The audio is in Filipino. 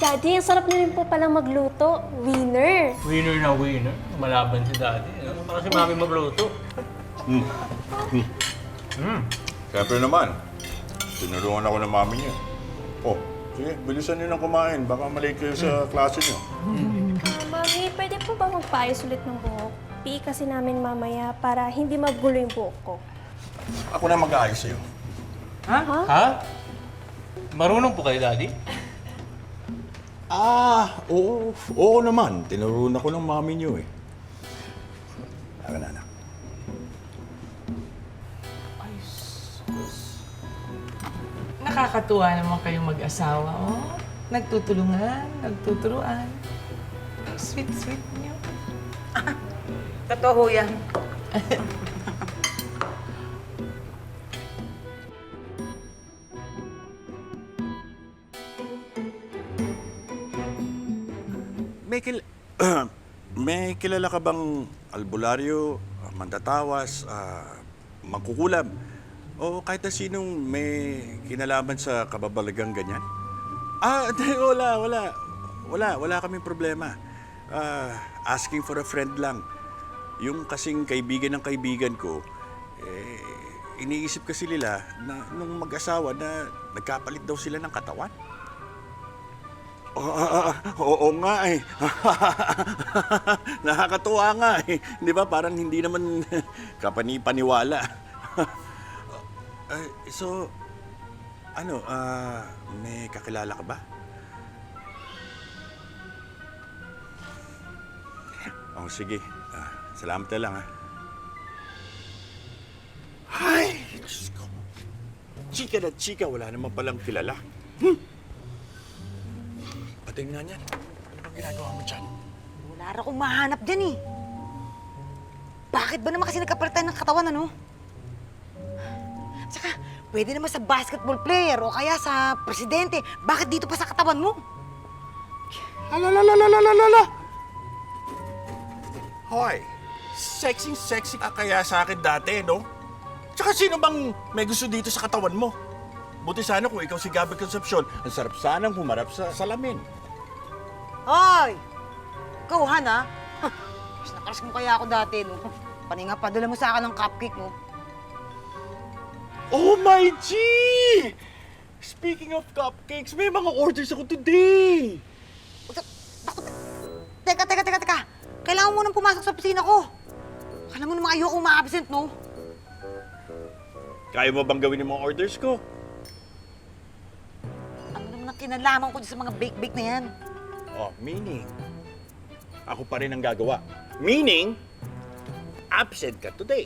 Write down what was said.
Daddy, ang sarap niyo rin po palang magluto. Winner. Winner na winner. Malaban si Daddy. Ano para si Mami magluto? Siyempre naman, tinulungan ako ng mami niya. Oh, sige, bilisan niyo nang kumain. Baka malate kayo sa klase niyo. Mami, pwede po ba magpaayos ulit ng buhok? Pi kasi namin mamaya para hindi magulo yung buhok ko. Ako na mag-aayos sa'yo. Ha? Marunong po kayo, Daddy? Oo naman. Tinuruan ako ng mami niyo eh. Tara na, anak. Nakakatuwa naman kayong mag-asawa, oh. Nagtutulungan, nagtuturuan. Ang sweet-sweet niyo. Totoo yan. May kilala ka bang albularyo, mandatawas, mangkukulam, o kahit na sinong may kinalaman sa kababalagang ganyan? Wala kaming problema. Asking for a friend lang. Yung kasing kaibigan ng kaibigan ko, iniisip kasi nila na nung mag-asawa na nagkapalit daw sila ng katawan. Oo nga eh. Nakakatuwa nga eh. Di ba? Parang hindi naman kapani-paniwala. So, may kakilala ka ba? Oh, sige. Salamat na lang, ha. Ay! Diyos ko. Chika na chika, wala naman palang kilala. Pating nga niyan. Ano bang ginagawa mo dyan? Wala rin akong mahanap dyan eh. Bakit ba naman kasi nagkapalitan ng katawan, ano? Tsaka, pwede naman sa basketball player o kaya sa presidente. Bakit dito pa sa katawan mo? Alalalalalalala! Hoy, sexy ka kaya sa akin dati, no? Tsaka sino bang may gusto dito sa katawan mo? Buti sana kung ikaw si Gabby Concepcion, ang sarap sanang humarap sa salamin. Hoy! Ikaw, Han, ha? Mas nakaras mo kaya ako dati, no? Panay nga, padala mo sa akin ng cupcake, no? Oh my G! Speaking of cupcakes, may mga orders ako today! Teka. Kailangan mo nang pumasok sa opisina ko. Kala mo naman ayoko ma-absent, no? Kaya mo bang gawin yung mga orders ko? Ano naman ang kinalaman ko dyan sa mga bake-bake na yan? Oh, meaning, ako pa rin ang gagawa. Meaning, absent ka today.